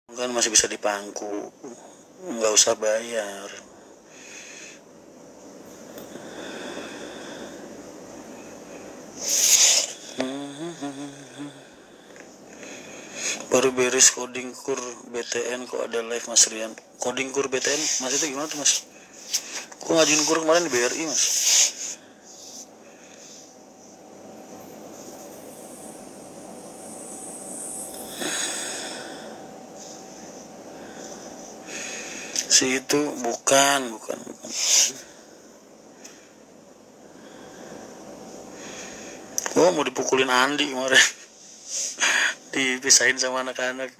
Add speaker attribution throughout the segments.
Speaker 1: kan masih bisa dipangku, nggak usah bayar. Baru beres coding kur BTN kok ada live Mas Rian. Coding kur BTN Mas itu gimana tuh Mas? Kok ngajuin kur kemarin di BRI Mas? Si itu bukan. Oh mau dipukulin Andi kemarin. Dipisahin sama anak-anak.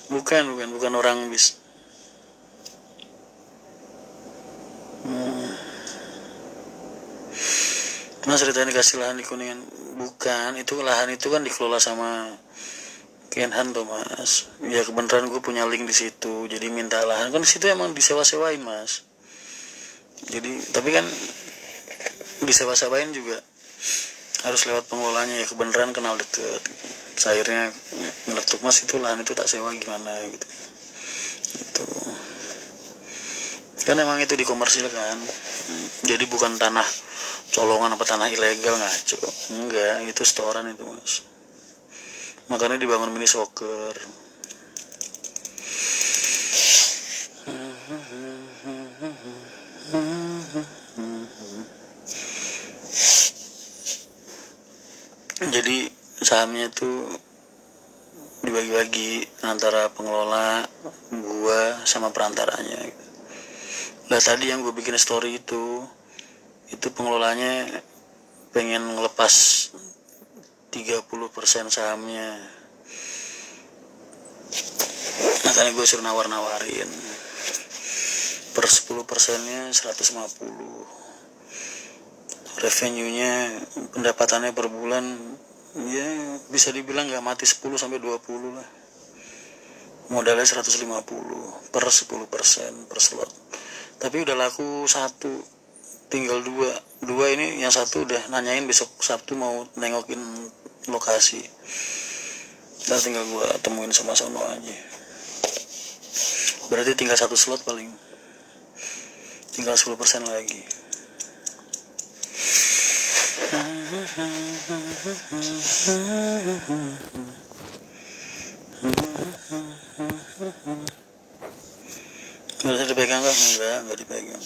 Speaker 1: Bukan orang bis. Mas ceritain dikasih lahan di Kuningan. Bukan, itu lahan itu kan dikelola sama Kenhan tuh Mas. Ya kebenaran gue punya link di situ. Jadi minta lahan kan di situ emang disewa-sewain Mas. Jadi tapi kan disewa-sewain juga harus lewat pengelolanya ya, kebenaran kenal deket. Akhirnya nyeletuk Mas itu lahan itu tak sewa gimana gitu. Itu kan emang itu dikomersilkan. Jadi bukan tanah colongan apa tanah ilegal, ngaco. Enggak, itu setoran itu Mas. Makanya dibangun mini soccer. Jadi sahamnya itu dibagi-bagi antara pengelola, gua sama perantaranya. Nah tadi yang gue bikin story itu pengelolanya pengen ngelepas 30% sahamnya. Makanya gue suruh nawar-nawarin. Per 10%-nya 150. Revenue-nya, pendapatannya per bulan ya bisa dibilang gak mati 10-20 lah. Modalnya 150 per 10% per slot. Tapi udah laku satu, tinggal dua ini. Yang satu udah nanyain besok Sabtu mau nengokin lokasi. Ntar tinggal gue temuin sama sono aja. Berarti tinggal satu slot paling. Tinggal 10% lagi. Nggak dipegang kan? Nggak dipegang.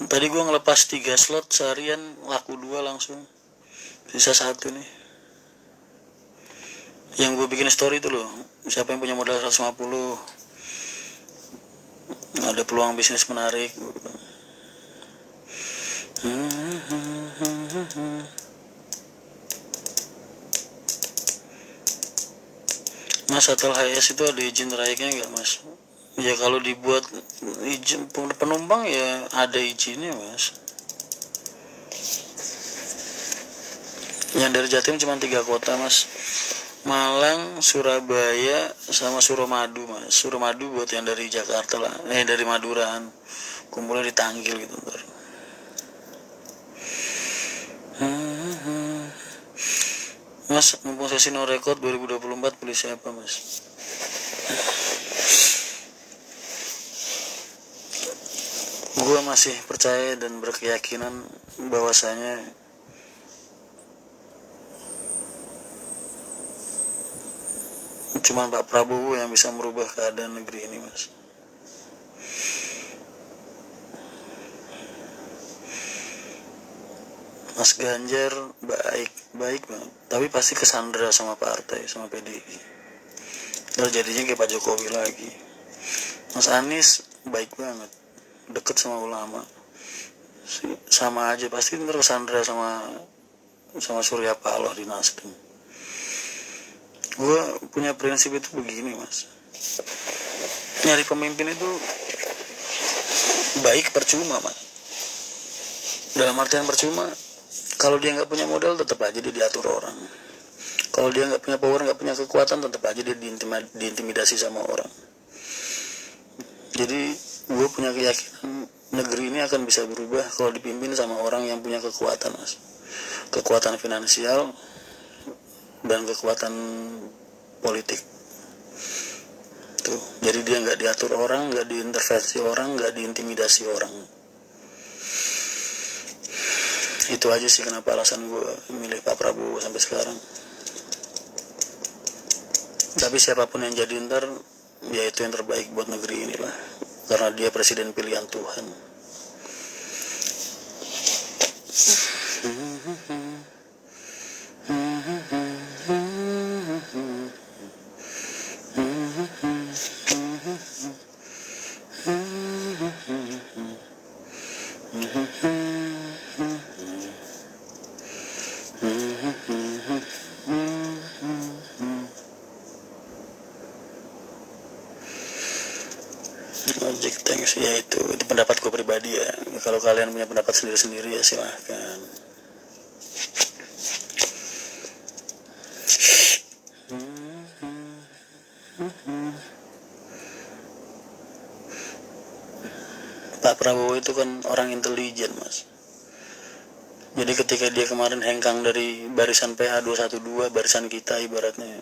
Speaker 1: Tadi gue ngelepas 3 slot seharian laku 2 langsung. Sisa 1 nih. Yang gue bikin story itu loh. Siapa yang punya modal 150, ada peluang bisnis menarik. Mas hotel HS itu ada izin trayeknya nggak Mas? Ya kalau dibuat izin penumpang ya ada izinnya Mas. Yang dari Jatim cuma 3 kota Mas. Malang, Surabaya, sama Suramadu Mas. Suramadu buat yang dari Jakarta lah, dari Madura, kumpulnya ditanggil gitu ntar. Mas, mumpung sesi no record 2024 pilih siapa Mas? Gue masih percaya dan berkeyakinan bahwasanya cuma Pak Prabowo yang bisa merubah keadaan negeri ini Mas. Mas Ganjar baik banget, tapi pasti kesandra sama partai, sama PDI. Terjadinya kayak Pak Jokowi lagi. Mas Anies baik banget, deket sama ulama, sama aja pasti ntar kesandra sama Surya Paloh di Nasdem. Gue punya prinsip itu begini Mas, nyari pemimpin itu baik percuma Mas. Dalam artian percuma, kalau dia nggak punya modal tetap aja dia diatur orang. Kalau dia nggak punya power, nggak punya kekuatan, tetap aja dia diintimidasi sama orang. Jadi gue punya keyakinan negeri ini akan bisa berubah kalau dipimpin sama orang yang punya kekuatan Mas. Kekuatan finansial, dan kekuatan politik tuh. Jadi dia nggak diatur orang, nggak diintervensi orang, nggak diintimidasi orang. Itu aja sih kenapa alasan gue milih Pak Prabowo sampai sekarang. Tapi siapapun yang jadi ntar, ya itu yang terbaik buat negeri ini lah, karena dia presiden pilihan Tuhan. Ojek, thanks. Ya itu pendapat gue pribadi ya. Kalau kalian punya pendapat sendiri-sendiri ya silahkan. Pak Prabowo itu kan orang intelijen, Mas. Jadi ketika dia kemarin hengkang dari barisan PA 212, barisan kita ibaratnya,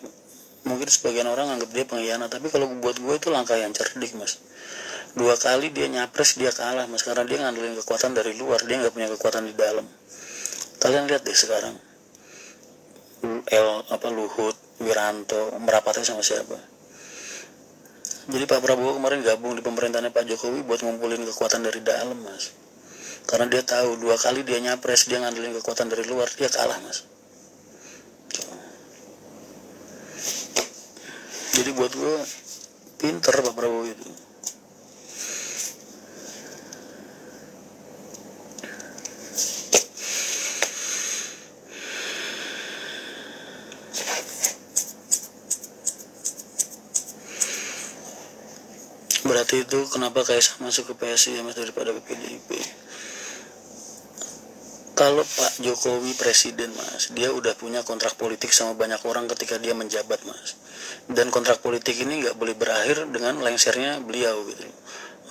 Speaker 1: mungkin sebagian orang anggap dia pengkhianat, tapi kalau buat gue itu langkah yang cerdik, Mas. 2 kali dia nyapres, dia kalah, Mas, karena dia ngandelin kekuatan dari luar, dia nggak punya kekuatan di dalam. Kalian lihat deh sekarang, Luhut, Wiranto, merapatnya sama siapa? Jadi Pak Prabowo kemarin gabung di pemerintahnya Pak Jokowi buat ngumpulin kekuatan dari dalam, Mas. Karena dia tahu 2 kali dia nyapres, dia ngandelin kekuatan dari luar, dia kalah, Mas. Jadi buat gue pinter Pak Prabowo itu. Berarti itu kenapa Kaisang masuk ke PSI ya, Mas, daripada ke PDIP. Kalau Pak Jokowi presiden, Mas, dia udah punya kontrak politik sama banyak orang ketika dia menjabat, Mas. Dan kontrak politik ini nggak boleh berakhir dengan lengsernya beliau gitu.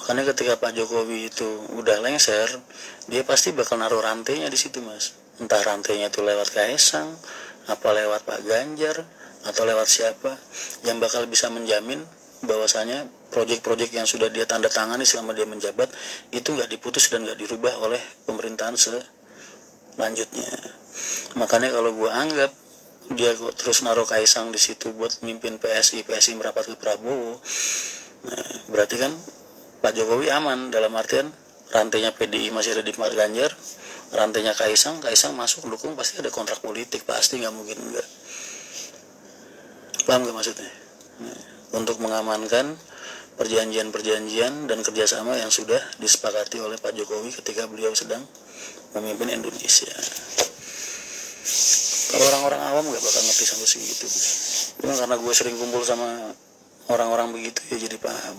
Speaker 1: Makanya ketika Pak Jokowi itu udah lengser, dia pasti bakal naruh rantainya di situ, Mas. Entah rantainya itu lewat Kaisang, apa lewat Pak Ganjar, atau lewat siapa yang bakal bisa menjamin bahwasanya proyek-proyek yang sudah dia tanda tangani selama dia menjabat itu nggak diputus dan nggak dirubah oleh pemerintahan selanjutnya. Makanya kalau gue anggap dia terus naruh Kaisang di situ buat mimpin PSI merapat ke Prabowo, nah, berarti kan Pak Jokowi aman, dalam artian rantainya PDI masih ada di Pak Ganjar, rantainya Kaisang masuk dukung, pasti ada kontrak politik, pasti, nggak mungkin enggak. Paham gak maksudnya? Nah, untuk mengamankan perjanjian-perjanjian dan kerjasama yang sudah disepakati oleh Pak Jokowi ketika beliau sedang memimpin Indonesia. Kalau orang-orang awam gak bakal ngerti sampai segitu. Cuma karena gue sering kumpul sama orang-orang begitu ya jadi paham.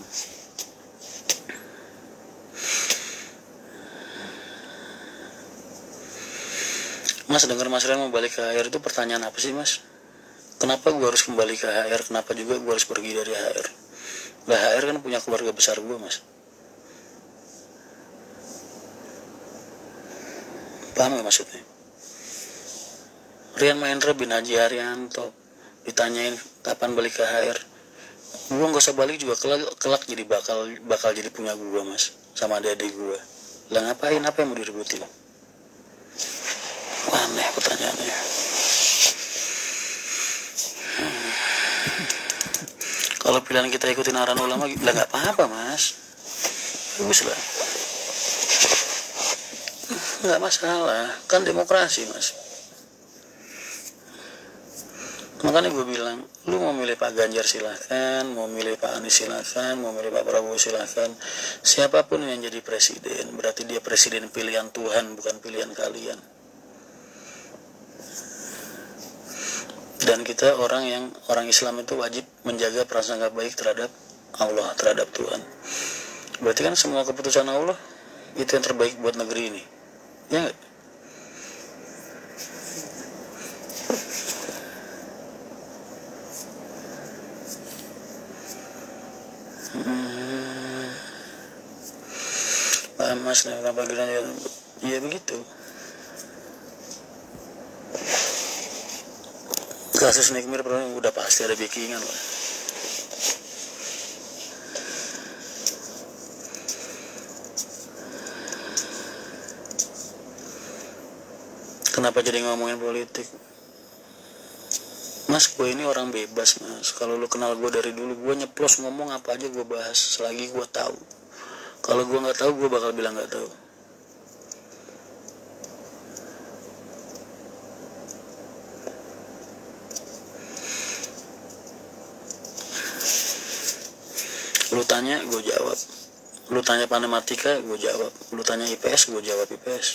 Speaker 1: Mas, dengar Mas Rian mau balik ke HR itu pertanyaan apa sih, Mas? Kenapa gue harus kembali ke HR? Kenapa juga gue harus pergi dari HR? Lah HR kan punya keluarga besar gue, Mas. Paham gak maksudnya? Rian Mahendra bin Haji Haryanto ditanyain kapan balik ke HR, gue gak usah balik juga, kelak jadi bakal jadi punya gue, Mas, sama adik-adik gue. Lah ngapain, apa yang mau diributin? Aneh pertanyaannya. Kalau pilihan kita ikutin arahan ulama, lah nggak apa-apa, Mas, bagus lah, nggak masalah, kan demokrasi, Mas. Makanya gue bilang, lu mau milih Pak Ganjar silahkan, mau milih Pak Anies silahkan, mau milih Pak Prabowo silahkan, siapapun yang jadi presiden berarti dia presiden pilihan Tuhan, bukan pilihan kalian. Dan kita orang Islam itu wajib menjaga prasangka baik terhadap Allah, terhadap Tuhan. Berarti kan semua keputusan Allah itu yang terbaik buat negeri ini, ya nggak? Paham, Mas, kenapa ya begitu. kasus Nikmir udah pasti ada backingan lah. Kenapa jadi ngomongin politik? Mas, gue ini orang bebas mas. Kalau lu kenal gue dari dulu, gue nyeplos ngomong apa aja gue bahas selagi gue tahu. Kalau gue nggak tahu, gue bakal bilang nggak tahu. Lu tanya, gue jawab. Lu tanya matematika, gue jawab. Lu tanya IPS, gue jawab IPS.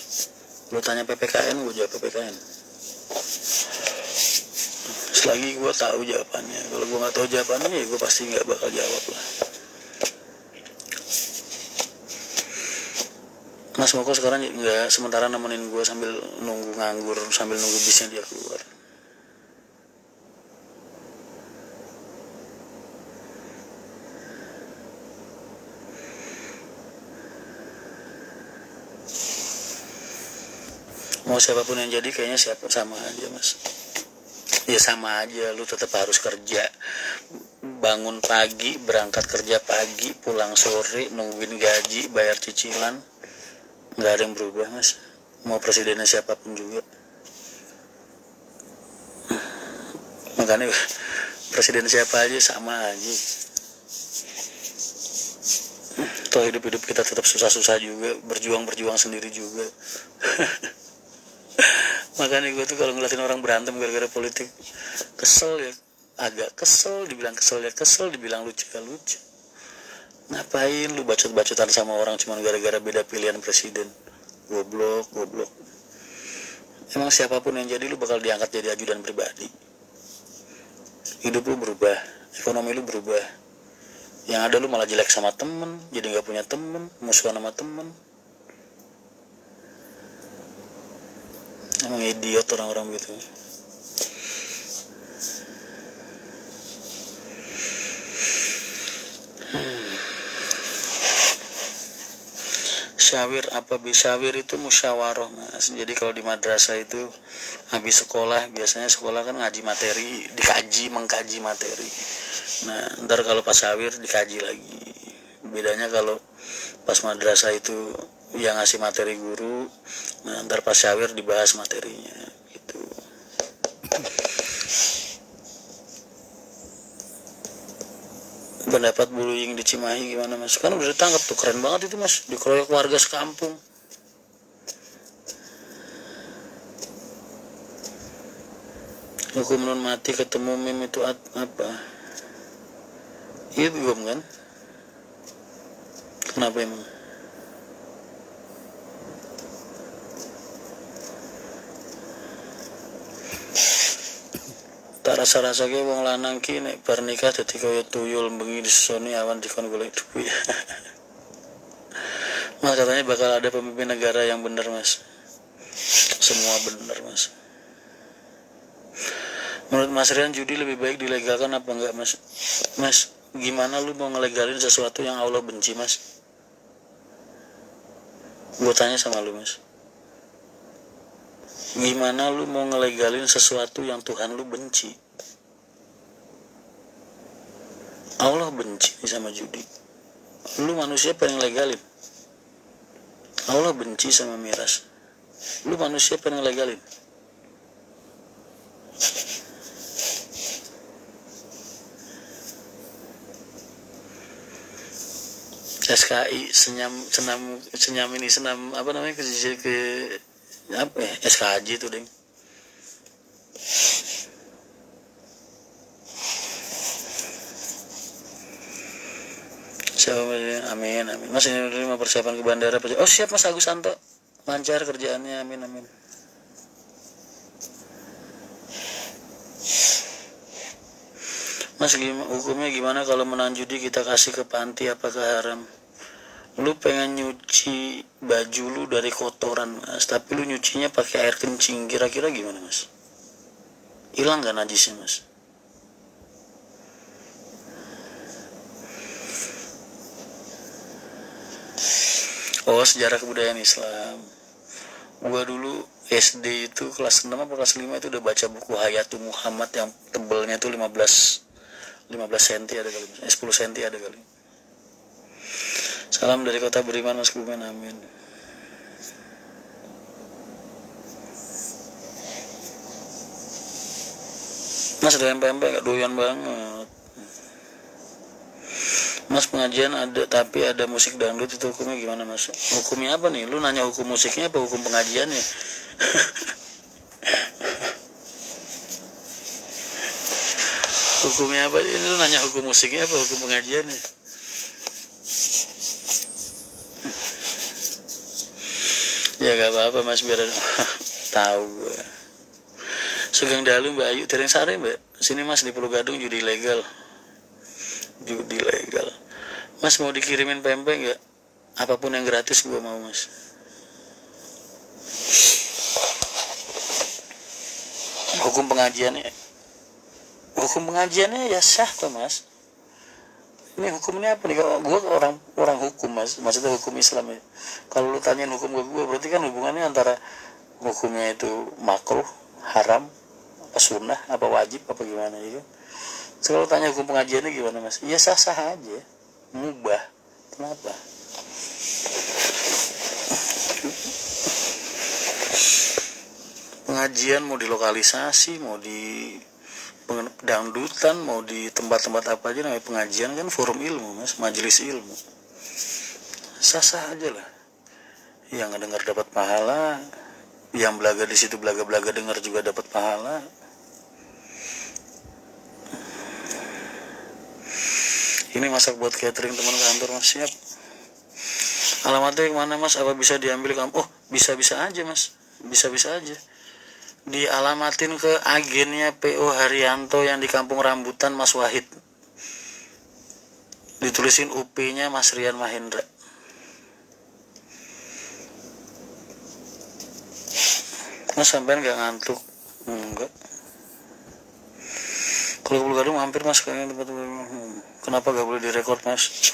Speaker 1: Lu tanya PPKN, gue jawab PPKN. Selagi gue tahu jawabannya. Kalau gue nggak tahu jawabannya, ya gue pasti nggak bakal jawab lah. Mas Moko sekarang nggak sementara nemenin gue sambil nunggu nganggur, sambil nunggu bisnya dia keluar. Mau siapapun yang jadi kayaknya sama aja mas. Ya sama aja, lu tetap harus kerja. Bangun pagi, berangkat kerja pagi, pulang sore, nungguin gaji, bayar cicilan. Nggak ada yang berubah mas. Mau presidennya siapapun juga. Makanya presiden siapa aja sama aja. Toh hidup kita tetap susah-susah juga, berjuang sendiri juga. Makanya gue tuh kalau ngeliatin orang berantem gara-gara politik kesel ya, agak kesel, dibilang kesel ya kesel, dibilang lucu ya lucu. Ngapain lu bacot-bacotan sama orang cuma gara-gara beda pilihan presiden? Goblok. Emang siapapun yang jadi lu bakal diangkat jadi ajudan pribadi. Hidup lu berubah, ekonomi lu berubah. Yang ada lu malah jelek sama temen, jadi gak punya temen, musuhan sama temen. Emang idiot orang-orang gitu. Syawir syawir itu musyawarah mas. Jadi kalau di madrasah itu habis sekolah, biasanya sekolah kan ngaji materi, mengkaji materi. Nah ntar kalau pas syawir dikaji lagi. Bedanya kalau pas madrasah itu yang ngasih materi guru, nah ntar pas syawir dibahas materinya gitu. Pendapat bullying di Cimahi gimana mas? Kan udah ditangkap tuh, keren banget itu mas, dikeroyok warga sekampung. Hukum non mati ketemu meme itu apa? Iya belum kan? Kenapa emang? Tak rasa-rasa ke wong lanang ki nek bar nikah dadi kaya tuyul bengi disoni awan dikon golek duit. Mas katanya bakal ada pemimpin negara yang benar mas. Semua benar mas. Menurut Mas Rian judi lebih baik dilegalkan apa enggak mas? Mas gimana lu mau ngelegalin sesuatu yang Allah benci mas? Gue tanya sama lu mas, gimana lu mau ngelegalin sesuatu yang Tuhan lu benci? Allah benci sama judi, lu manusia pengen legalin. Allah benci sama miras, lu manusia pengen legalin. SKI senam apa namanya ke apa ya, SKJ itu deng. Amin. Mas ini menerima persiapan ke bandara. Oh siap mas Agus Santo, lancar kerjaannya, amin. Mas hukumnya gimana kalau menang judi kita kasih ke panti, apakah haram? Lu pengen nyuci baju lu dari kotoran mas, tapi lu nyucinya pakai air kencing, kira-kira gimana mas? Hilang gak najisnya mas? Oh sejarah kebudayaan Islam. Gua dulu SD itu kelas 6 apa kelas 5 itu udah baca buku Hayatul Muhammad yang tebelnya tuh 15 cm ada kali, 10 cm ada kali. Salam dari Kota Beriman, Mas Kuben, amin. Mas doyan pempek gak? Doyan banget. Mas pengajian ada tapi ada musik dangdut, itu hukumnya gimana Mas? Hukumnya apa nih? Lu nanya hukum musiknya apa hukum pengajiannya? Hukumnya apa? Ini lu nanya hukum musiknya apa hukum pengajiannya? Ya gak apa-apa Mas, biar tahu gue. Sugeng Dalu Mbak Ayu Dereng Sare Mbak. Sini Mas di Pulau Gadung judi legal. Judi legal. Mas mau dikirimin pempek nggak? Apapun yang gratis gue mau Mas. Hukum pengajiannya ya sah kok Mas. Ini hukumnya apa nih? Kalau gue orang hukum Mas, maksudnya hukum Islam ya. Kalau lu tanyain hukum gue berarti kan hubungannya antara hukumnya itu makruh, haram, apa sunnah, apa wajib, apa gimana gitu. Kalau tanya hukum pengajiannya gimana Mas? Ya sah-sah aja, mubah. Kenapa? Pengajian mau di lokalisasi, mau di dangdutan, mau di tempat-tempat apa aja, namanya pengajian kan forum ilmu Mas, majelis ilmu. Sah-sah aja lah. Yang ngedengar dapat pahala, yang belaga di situ belaga-belaga dengar juga dapat pahala. Ini masak buat catering teman kantor Mas, siap. Alamatnya yang mana Mas? Apa bisa diambil kamu? Oh, bisa-bisa aja Mas, bisa-bisa aja. Dialamatin ke agennya PO Haryanto yang di Kampung Rambutan Mas Wahid. Ditulisin UP-nya Mas Rian Mahendra. Mas sampean gak ngantuk? Enggak. Kalau Pulau Gadung hampir Mas kayaknya tempat. Kenapa gak boleh direkord Mas?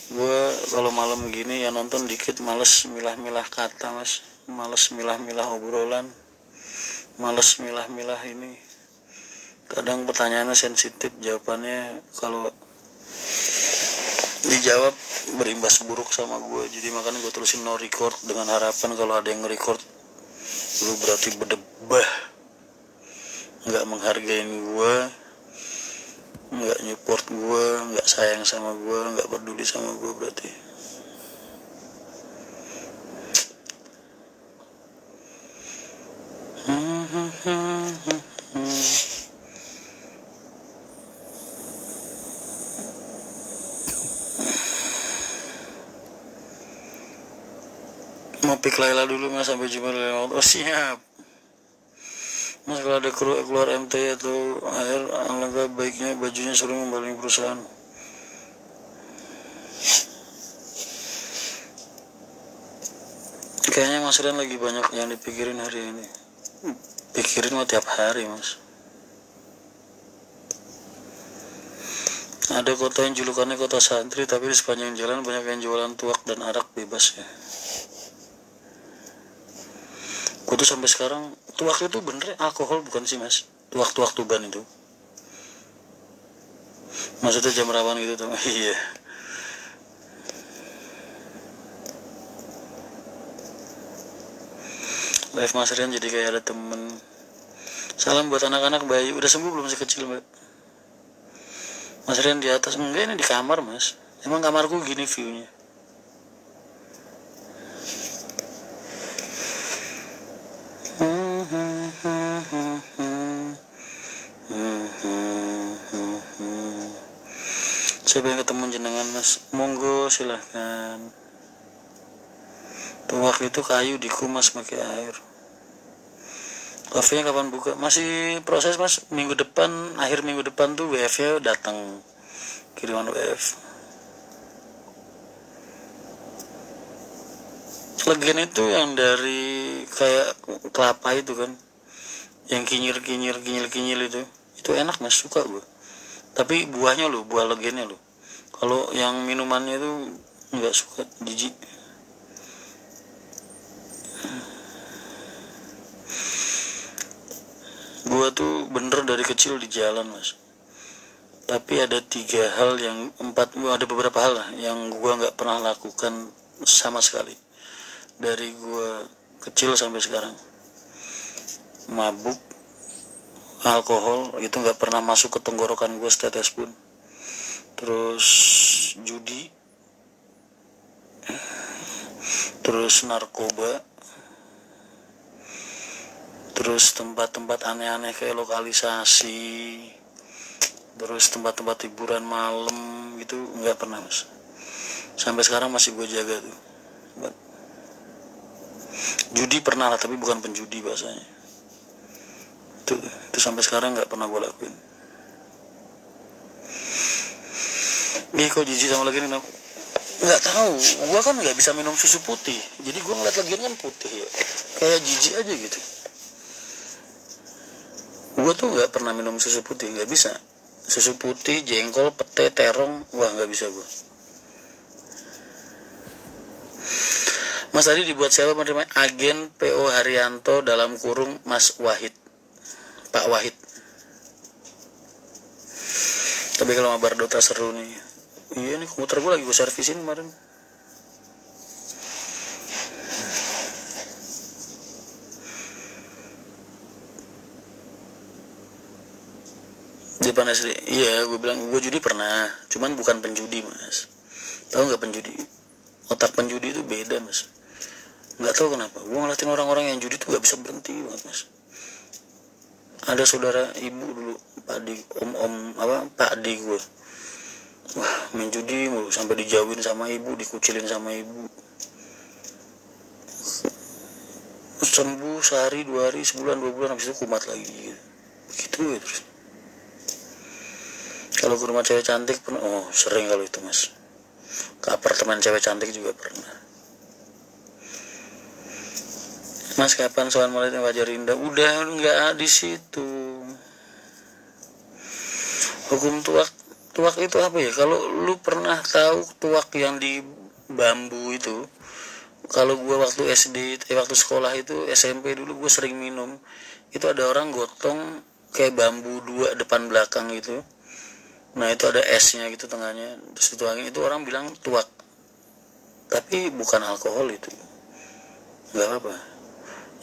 Speaker 1: Gue kalau malam gini ya nonton dikit, males milah-milah kata Mas, males milah-milah obrolan, males milah-milah ini. Kadang pertanyaannya sensitif, jawabannya kalau dijawab berimbas buruk sama gue, jadi makanya gue tulisin no record dengan harapan kalau ada yang record lu berarti berdebah, nggak menghargain gue, nggak nyupport gue, nggak sayang sama gue, nggak peduli sama gue berarti. Mau pik Laila dulu Mas, sampai jumpa Laila. Oh siap Mas, kalau ada keluar MT atau air, alangkah baiknya bajunya suruh membaling perusahaan. Kayaknya Mas Rian lagi banyak yang dipikirin hari ini. Pikirin mah tiap hari Mas. Ada kota yang julukannya kota santri, tapi di sepanjang jalan banyak yang jualan tuak dan arak bebas ya. Gue tuh sampai sekarang, tuak itu bener alkohol bukan sih Mas? Tuak-tuak Tuban itu. Maksudnya jam rawan gitu tuh. Iya. Live Mas Rian jadi kayak ada temen. Salam buat anak-anak bayi. Udah sembuh belum si kecil Mbak? Mas Rian di atas. Enggak, ini di kamar Mas. Emang kamarku gini viewnya. Saya pengen ketemu jenengan Mas. Monggo silahkan. Tuak itu kayu dikumas pakai air. Kafenya kapan buka? Masih proses Mas. Minggu depan, akhir minggu depan tuh WF-nya datang, kiriman WF. Legen itu yang dari kayak kelapa itu kan, yang kinyir itu enak Mas, suka gue. Tapi buahnya loh, buah legennya loh. Kalau yang minumannya itu nggak suka, jijik. Gua tuh bener dari kecil di jalan mas, tapi ada ada beberapa hal lah yang gua nggak pernah lakukan sama sekali dari gua kecil sampai sekarang. Mabuk, alkohol itu nggak pernah masuk ke tenggorokan gua setetes pun. Terus judi, terus narkoba, terus tempat-tempat aneh-aneh kayak lokalisasi, terus tempat-tempat hiburan malam gitu nggak pernah mas. Sampai sekarang masih gue jaga tuh. Judi pernah lah, tapi bukan penjudi bahasanya. Itu sampai sekarang nggak pernah gue lakuin. Nih kok jijik sama lagi nih, nggak tahu. Gue kan nggak bisa minum susu putih, jadi gue ngeliat lagian kan putih ya, kayak jijik aja gitu. Gue tuh nggak pernah minum susu putih, nggak bisa. Susu putih, jengkol, pete, terong, wah nggak bisa gue. Mas tadi dibuat siapa menerima? Agen PO Haryanto dalam kurung Mas Wahid, Pak Wahid. Tapi kalau mabar Dota seru nih. Iya nih komputer gue lagi gue servisin kemarin. Di depan SD. Iya gue bilang gue judi pernah, cuman bukan penjudi mas. Tahu nggak penjudi? Otak penjudi itu beda mas. Nggak tahu kenapa. Gue ngeliatin orang-orang yang judi tuh nggak bisa berhenti banget mas. Ada saudara ibu dulu, Pak Di gue. Wah main judi mulu sampai dijauhin sama ibu, dikucilin sama ibu. Sembuh sehari, 2 hari, sebulan, 2 bulan, habis itu kumat lagi gitu. Begitu ya terus. Kalau ke rumah cewek cantik pernah, oh sering kalau itu mas. Ke apartemen cewek cantik juga pernah. Mas kapan soal mulai wajar indah? Udah nggak di situ. Hukum tuak itu apa ya? Kalau lu pernah tahu tuak yang di bambu itu, kalau gue waktu waktu sekolah itu SMP dulu gue sering minum. Itu ada orang gotong kayak bambu 2 depan belakang gitu. Nah itu ada esnya gitu tengahnya, terus dituangin, itu orang bilang tuak. Tapi bukan alkohol itu, nggak apa.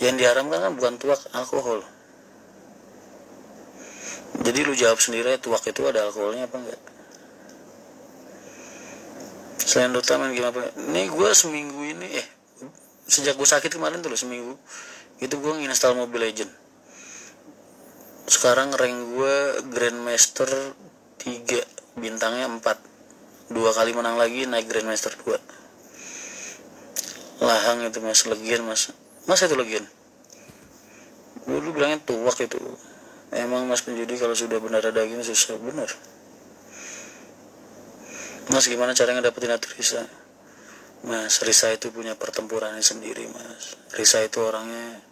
Speaker 1: Yang diharamkan kan bukan tuak, alkohol. Jadi lu jawab sendiri, tuak itu ada alkoholnya apa enggak? Selain Dota main game apa? Nih gue seminggu ini sejak gue sakit kemarin tuh loh, seminggu itu gue nginstal Mobile Legend. Sekarang rank gue Grandmaster 3, bintangnya 4. 2 kali menang lagi naik Grandmaster 2. Lahang itu mas, legian mas. Mas itu legian. Dulu bilangnya tuak itu. Emang mas penjudi kalau sudah berdarah daging susah bener. Mas gimana cara ngedapetin hati Risa? Mas Risa itu punya pertempurannya sendiri mas. Risa itu orangnya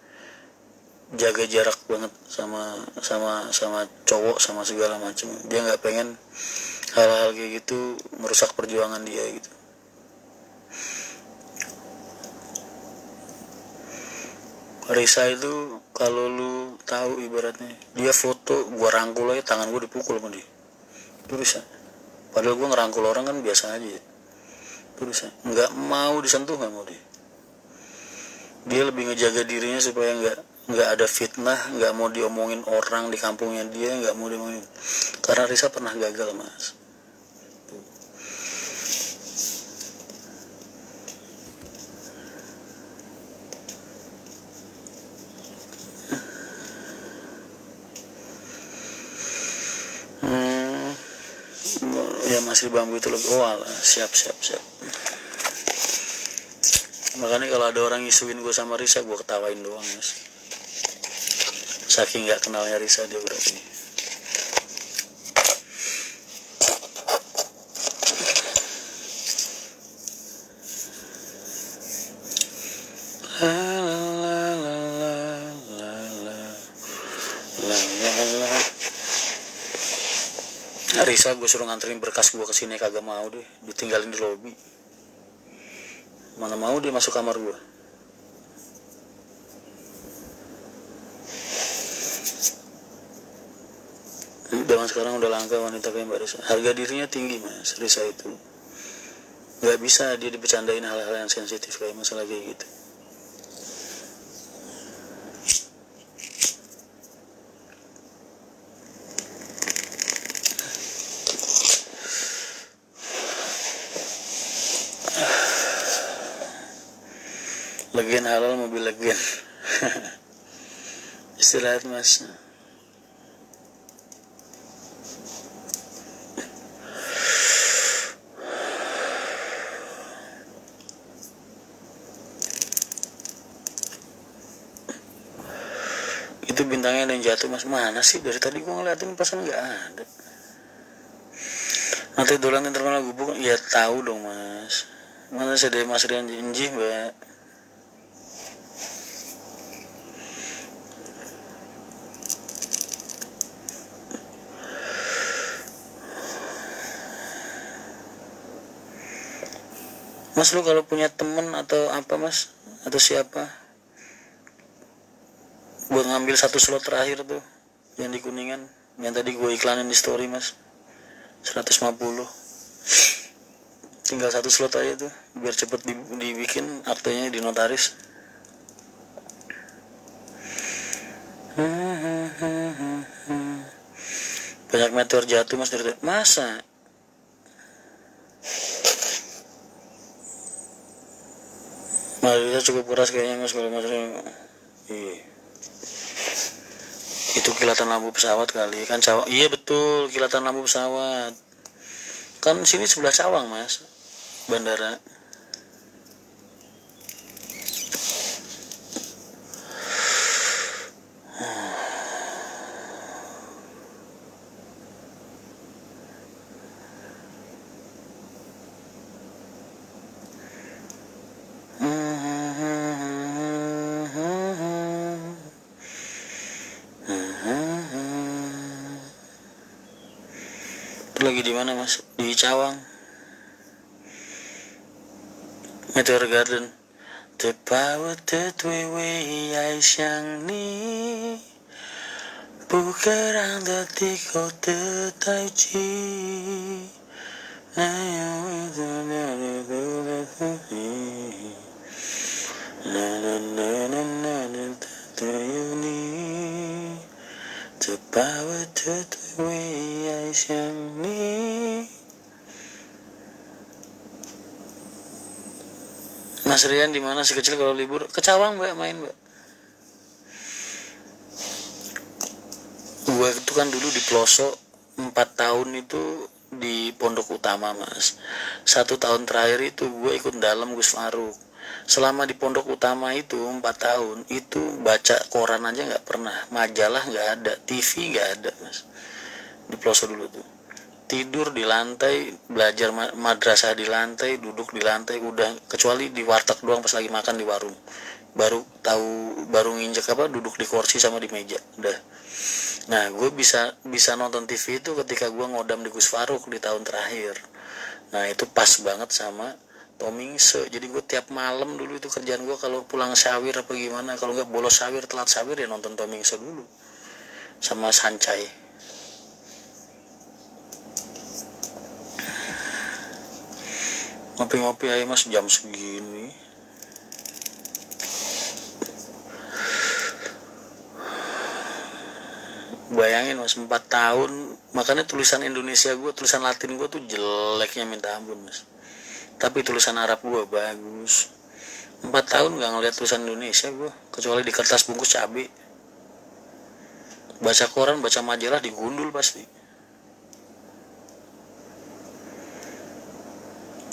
Speaker 1: jaga jarak banget sama cowok, sama segala macam. Dia nggak pengen hal-hal kayak gitu merusak perjuangan dia gitu. Risa itu kalau lu tahu ibaratnya dia foto gua rangkul aja tangan gua dipukul sama dia. Itu Risa. Padahal gua ngerangkul orang kan biasa aja. Itu Risa. Nggak mau disentuh, nggak mau dia. Dia lebih ngejaga dirinya supaya nggak ada fitnah, nggak mau diomongin orang di kampungnya dia, nggak mau diomongin. Karena Risa pernah gagal mas. Ya masih bambu itu lebih, oh alah, siap. Makanya kalau ada orang ngisuin gue sama Risa, gue ketawain doang mas. Saking nggak kenalnya Risa dia berarti. Risa gue suruh nganterin berkas gue kesini kagak mau deh, ditinggalin di lobi. Mana mau dia masuk kamar gue. zaman sekarang udah langka wanita kayak Mbak Risa. Harga dirinya tinggi mas, Risa itu nggak bisa dia dibercandain hal-hal yang sensitif kayak masalah kayak gitu. Legen halal mobil legen. Istirahat mas. Itu bintangnya ada yang jatuh mas. Mana sih dari tadi gua ngeliatin pasan nggak ada. Nanti dolan terkenal gubuk. Ya tahu dong mas. Mana sih dari Mas Rian Jinji mbak. Mas lu kalau punya temen atau apa mas, atau siapa buat ngambil satu slot terakhir tuh yang di Kuningan, yang tadi gue iklanin di story mas, 150, tinggal satu slot aja tuh biar cepet dibikin aktenya di notaris. Banyak meteor jatuh mas dari masa. Malaysia cukup keras kayaknya mas kalau masalah. Iya. Itu kilatan lampu pesawat kali kan Cawang. Iya betul, kilatan lampu pesawat. Kan sini sebelah Cawang mas, bandara. Itu lagi di mana mas? Di Cawang. Meteor Garden. 的把我的对为爱上你，不可让的地口的代际，那样一直留恋的自己，啦啦啦啦啦啦，只有你，的把我的对为爱上你。Mas Rian di mana si kecil kalau libur? Ke Cawang mbak, main mbak. Gue itu kan dulu di pelosok 4 tahun itu di Pondok Utama mas. 1 tahun terakhir itu gue ikut dalam Gus Faruk. Selama di Pondok Utama itu 4 tahun itu baca koran aja nggak pernah, majalah nggak ada, TV nggak ada mas. Di pelosok dulu tuh. Tidur di lantai, belajar madrasah di lantai, duduk di lantai, udah kecuali di warteg doang pas lagi makan di warung. Baru nginjek apa duduk di kursi sama di meja, udah. Nah, gue bisa nonton TV itu ketika gue ngodam di Gus Faruk di tahun terakhir. Nah, itu pas banget sama Tomingse. Jadi gue tiap malam dulu itu kerjaan gue kalau pulang sawir apa gimana, kalau nggak bolos sawir, telat sawir ya nonton Tomingse dulu sama Sancai. Ngopi-ngopi aja mas jam segini. Bayangin mas 4 tahun, makanya tulisan Indonesia gue, tulisan Latin gue tuh jeleknya minta ampun mas. Tapi tulisan Arab gue bagus. 4 tahun gak ngeliat tulisan Indonesia gue, kecuali di kertas bungkus cabai. Baca koran, baca majalah digundul pasti.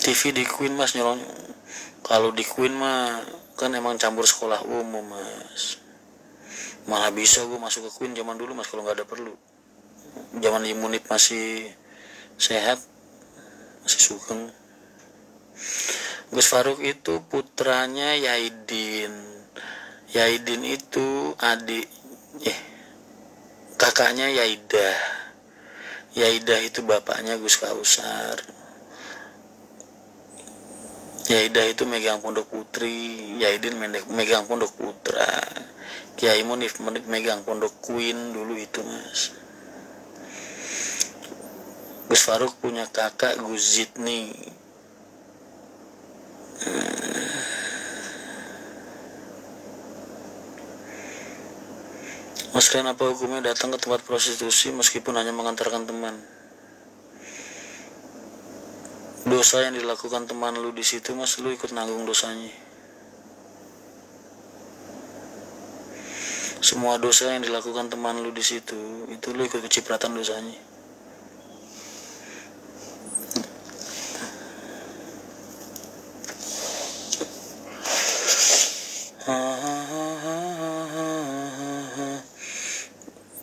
Speaker 1: TV di Queen mas nyolong. Kalau di Queen mah kan emang campur sekolah umum mas. Malah bisa gue masuk ke Queen zaman dulu mas kalau nggak ada perlu. Zaman imunit masih sehat, masih sugeng. Gus Faruk itu putranya Yaidin. Yaidin itu adik kakaknya Yaidah. Yaidah itu bapaknya Gus Kausar. Yaidah itu megang Pondok Putri, Yaidin megang Pondok Putra, Kiai Munif megang Pondok Queen dulu itu mas. Gus Faruk punya kakak Gus Zidni. Mas Rian, apa hukumnya datang ke tempat prostitusi meskipun hanya mengantarkan teman? Dosa yang dilakukan teman lu di situ, Mas, lu ikut nanggung dosanya. Semua dosa yang dilakukan teman lu di situ, itu lu ikut kecipratan dosanya.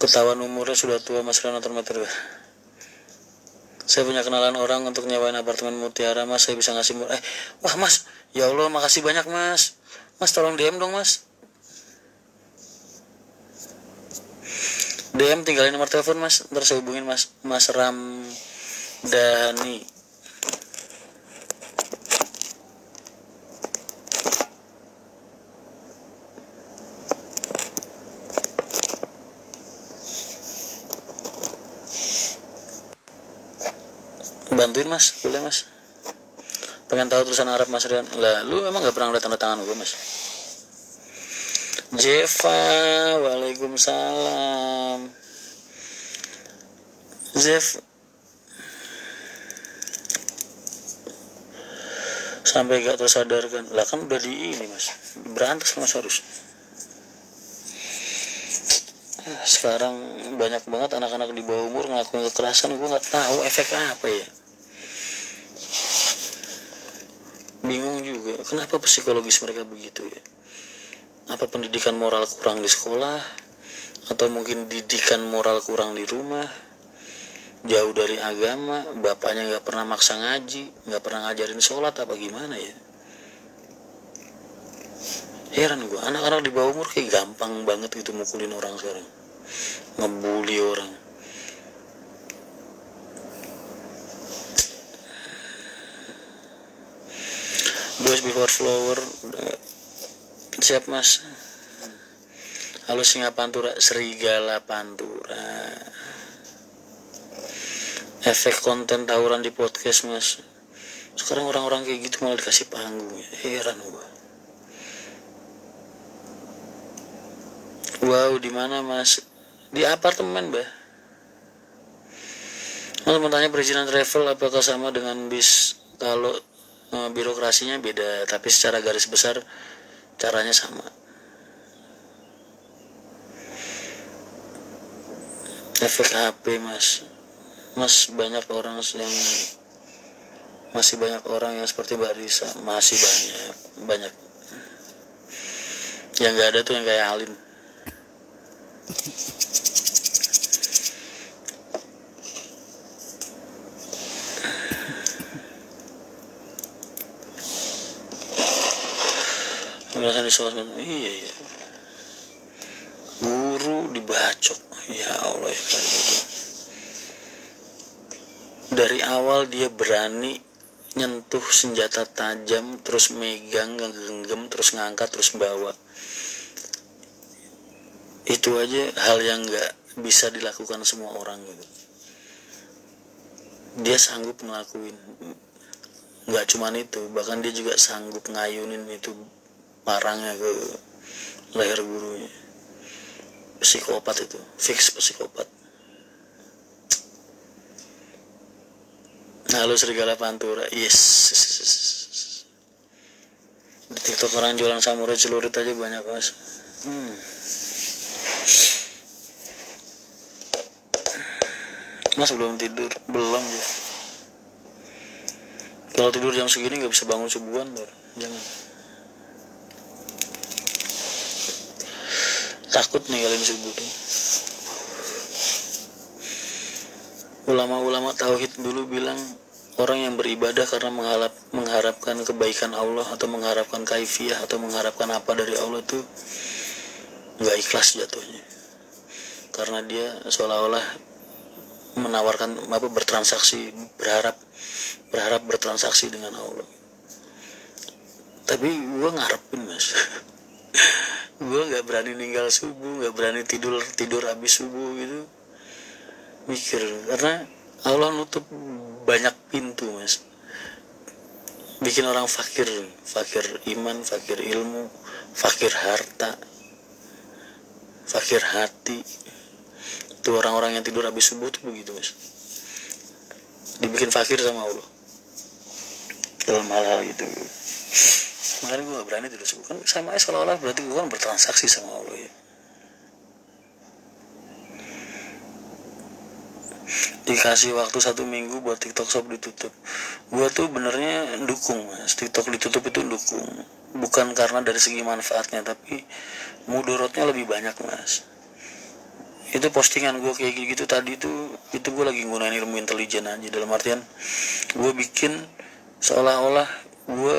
Speaker 1: Ketahuan umurnya sudah tua, Mas Rian nonton meter. Saya punya kenalan orang untuk nyewain apartemen Mutiara, Mas. Saya bisa ngasih wah Mas, ya Allah, makasih banyak Mas. Mas tolong DM dong Mas. DM, tinggalin nomor telepon Mas, ntar saya hubungin Mas. Mas Ramdhani. Bantuin Mas, boleh Mas. Pengen tahu tulisan Arab Mas Rian. Lah, lu emang gak pernah ngeliat tanda tangan gue Mas? Jeva, waalaikumsalam. Zef, sampai gak tersadarkan. Lah kan udah di ini Mas, berantas Mas harus. Sekarang banyak banget anak-anak di bawah umur ngelakuin kekerasan, gue nggak tahu efek apa ya. Bingung juga, kenapa psikologis mereka begitu ya? Apa pendidikan moral kurang di sekolah? Atau mungkin didikan moral kurang di rumah? Jauh dari agama, bapaknya nggak pernah maksa ngaji, nggak pernah ngajarin sholat, apa gimana ya? Heran gue, anak-anak di bawah umur kayak gampang banget gitu mukulin orang sekarang, ngebully orang. Boys before flower, siap Mas. Halo Singa Pantura, Serigala Pantura. Efek konten tawuran di podcast Mas. Sekarang orang-orang kayak gitu malah dikasih panggung ya. Heran gue. Wow, di mana Mas? Di apartemen, Bah. Mas mau tanya, perizinan travel apakah sama dengan bis? Kalau birokrasinya beda, tapi secara garis besar caranya sama. Efek HP Mas. Mas, banyak orang yang masih banyak orang yang seperti Mbak Risa, masih banyak. Yang nggak ada tuh yang kayak Alin. Ngerasain di sosmed, iya. Guru dibacok, ya Allah ya kan. Dari awal dia berani nyentuh senjata tajam, terus megang, ngegenggam, terus ngangkat, terus bawa. Itu aja hal yang nggak bisa dilakukan semua orang gitu. Dia sanggup ngelakuin. Nggak cuman itu, bahkan dia juga sanggup ngayunin itu parangnya ke leher gurunya. Psikopat itu, fix psikopat. Halo Serigala Pantura, yes. Di TikTok orang jualan samurai celurit aja banyak Mas. Mas belum tidur? Belum ya. Kalau tidur jam segini nggak bisa bangun subuhan, jangan. Takut ninggalin subuh tuh. Ulama-ulama tauhid dulu bilang orang yang beribadah karena mengharapkan kebaikan Allah atau mengharapkan kaifiyah atau mengharapkan apa dari Allah tuh nggak ikhlas jatuhnya, karena dia seolah-olah menawarkan bertransaksi, berharap bertransaksi dengan Allah. Tapi gue ngarepin Mas. Gue nggak berani ninggal subuh, nggak berani tidur habis subuh gitu, mikir, karena Allah nutup banyak pintu mas, bikin orang fakir, fakir iman, fakir ilmu, fakir harta, fakir hati. Itu orang-orang yang tidur habis subuh tuh begitu mas, dibikin fakir sama Allah dalam hal-hal gitu. Makanya gue gak berani tidur subuh, kan sama aja seolah-olah berarti gue kan bertransaksi sama Allah ya. Dikasih waktu 1 minggu buat TikTok Shop ditutup, gue tuh benernya dukung mas, TikTok ditutup itu dukung, bukan karena dari segi manfaatnya, tapi mudorotnya lebih banyak mas. Itu postingan gue kayak gitu tadi tuh, itu gue lagi nggunain ilmu intelijen aja, dalam artian gue bikin seolah-olah gue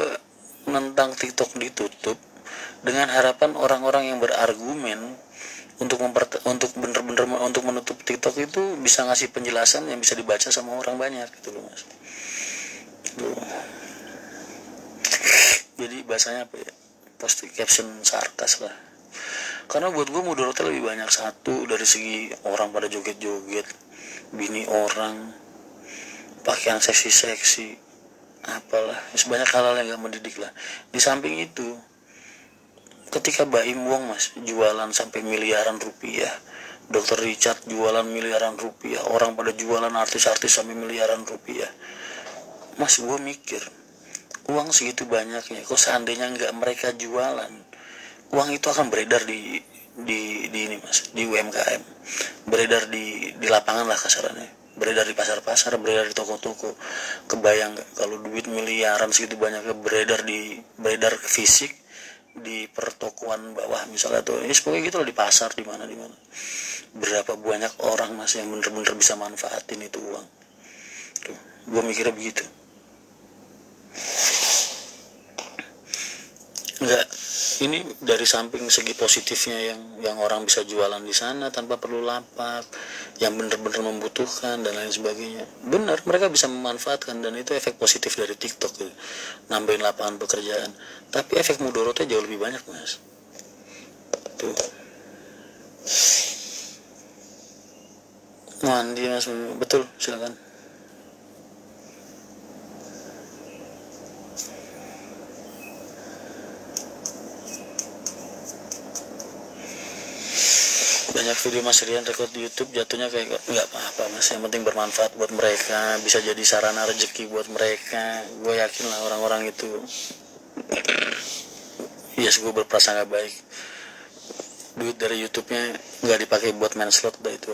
Speaker 1: nentang TikTok ditutup dengan harapan orang-orang yang berargumen untuk bener-bener untuk menutup TikTok itu bisa ngasih penjelasan yang bisa dibaca sama orang banyak gitu loh mas. Tuh. Jadi bahasanya apa ya, post caption sarkas lah, karena buat gue mudorotnya lebih banyak. Satu, dari segi orang pada joget-joget, bini orang pakaian seksi-seksi, apalah, sebanyak hal-hal yang gak mendidik lah. Di samping itu, ketika Baim Wong mas jualan sampai miliaran rupiah, Dr. Richard jualan miliaran rupiah, orang pada jualan artis-artis sampai miliaran rupiah, mas gue mikir, uang segitu banyaknya, kok seandainya nggak mereka jualan, uang itu akan beredar di ini mas, di UMKM, beredar di lapangan lah kasarannya, beredar di pasar-pasar, beredar di toko-toko. Kebayang gak kalau duit miliaran segitu banyaknya beredar fisik di pertokoan bawah misalnya tuh, ini pokoknya gitu loh, di pasar, di mana, berapa banyak orang mas yang bener-bener bisa manfaatin itu uang tuh. Gue mikirnya begitu. Enggak, ini dari samping segi positifnya yang orang bisa jualan di sana tanpa perlu lapak, yang benar-benar membutuhkan dan lain sebagainya, benar mereka bisa memanfaatkan, dan itu efek positif dari TikTok gitu, nambahin lapangan pekerjaan. Tapi efek mudorotnya jauh lebih banyak mas tuh. Mandi mas, betul, silakan. Banyak video Mas Rian record di YouTube jatuhnya kayak nggak apa-apa mas, yang penting bermanfaat buat mereka, bisa jadi sarana rezeki buat mereka. Gue yakin lah orang-orang itu, yes, gue berprasangka baik, duit dari YouTube-nya nggak dipakai buat main slot dah itu.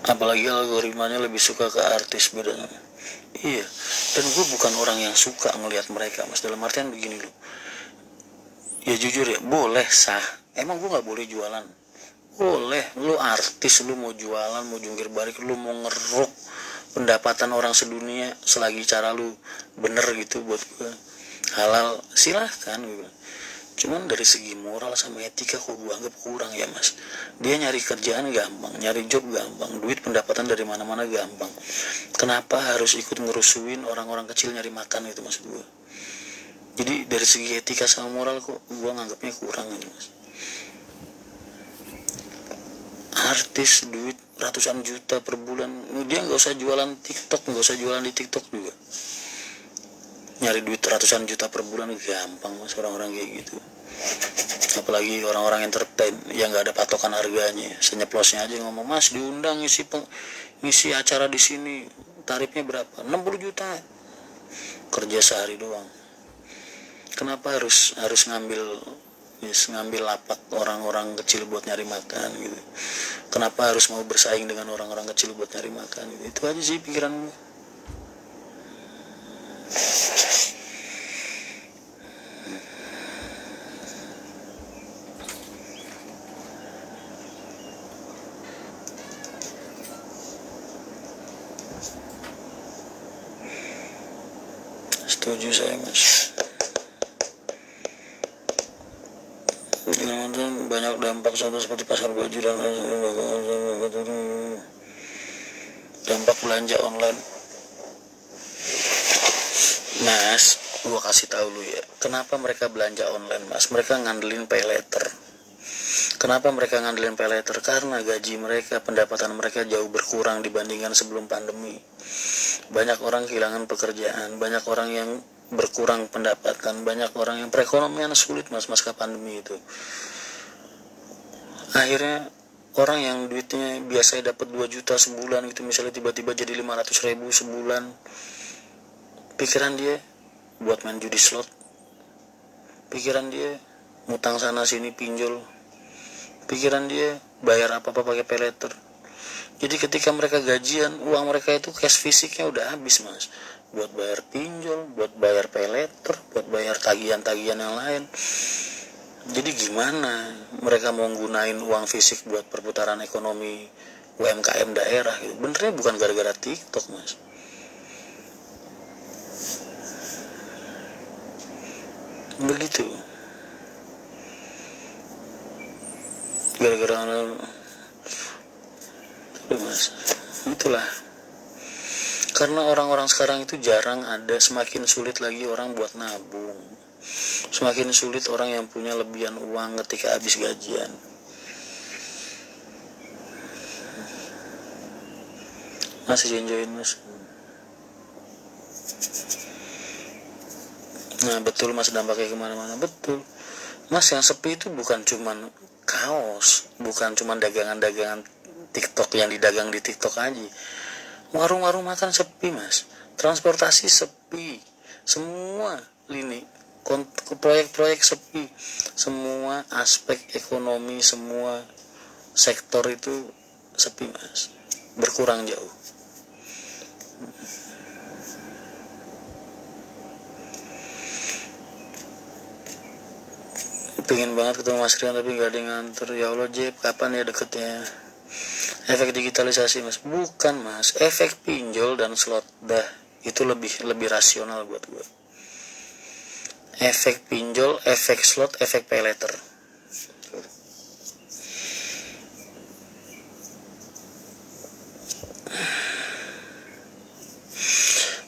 Speaker 1: Apalagi algoritmanya lebih suka ke artis bedanya. Iya, dan gue bukan orang yang suka ngelihat mereka mas, dalam artian begini loh, ya jujur ya, boleh sah, emang gue nggak boleh jualan? Boleh, lu artis, lu mau jualan, mau jungkir balik, lu mau ngeruk pendapatan orang sedunia, selagi cara lu bener gitu, buat gue halal, silahkan gue. Cuman dari segi moral sama etika kok gue anggap kurang ya mas. Dia nyari kerjaan gampang, nyari job gampang, duit pendapatan dari mana-mana gampang, kenapa harus ikut ngerusuin orang-orang kecil nyari makan, itu maksud gue. Jadi dari segi etika sama moral kok gue nganggapnya kurang ini mas. Artis duit ratusan juta per bulan, dia nggak usah jualan TikTok, nggak usah jualan di TikTok juga, nyari duit ratusan juta per bulan gampang mas, orang-orang kayak gitu. Apalagi orang-orang entertain yang nggak ada patokan harganya, senyeplosnya aja ngomong, mas diundang ngisi acara di sini, tarifnya berapa, 60 juta, kerja sehari doang. Kenapa harus ngambil lapak orang-orang kecil buat nyari makan gitu? Kenapa harus mau bersaing dengan orang-orang kecil buat nyari makan gitu? Itu aja sih pikiran gue. Setuju saya mas. Banyak dampak contoh seperti pasar baju dan dampak belanja online. Mas, gua kasih tahu lu ya, kenapa mereka belanja online, Mas? Mereka ngandelin pay letter. Kenapa mereka ngandelin pay letter? Karena gaji mereka, pendapatan mereka jauh berkurang dibandingkan sebelum pandemi. Banyak orang kehilangan pekerjaan, banyak orang yang berkurang pendapatan, banyak orang yang perekonomian sulit, Mas, pasca pandemi itu. Akhirnya orang yang duitnya biasanya dapat 2 juta sebulan gitu, misalnya tiba-tiba jadi 500.000 sebulan, pikiran dia buat main judi slot, pikiran dia ngutang sana sini pinjol, pikiran dia bayar apa-apa pakai pay letter. Jadi ketika mereka gajian, uang mereka itu cash fisiknya udah habis, Mas, buat bayar pinjol, buat bayar pay letter, buat bayar tagihan-tagihan yang lain. Jadi gimana mereka mau gunain uang fisik buat perputaran ekonomi UMKM daerah gitu? Benernya bukan gara-gara TikTok, Mas. Begitu. Gara-gara Mas, itulah. Karena orang-orang sekarang itu jarang ada, semakin sulit lagi orang buat nabung. Semakin sulit orang yang punya lebihan uang ketika habis gajian. Masih enjoyin, Mas? Nah betul, Mas, dampaknya kemana-mana. Betul, Mas, yang sepi itu bukan cuman kaos, bukan cuman dagangan-dagangan TikTok yang didagang di TikTok aja. Warung-warung makan sepi, Mas. Transportasi sepi. Semua lini proyek-proyek sepi. Semua aspek ekonomi, semua sektor itu sepi, Mas. Berkurang jauh. Pengen banget ketemu Mas Rian tapi gak ada yang nganter. Ya Allah, Jeb, kapan ya deketnya? Efek digitalisasi, Mas? Bukan, Mas, efek pinjol dan slot. Dah, itu lebih rasional buat gue. Efek pinjol, efek slot, efek pay letter.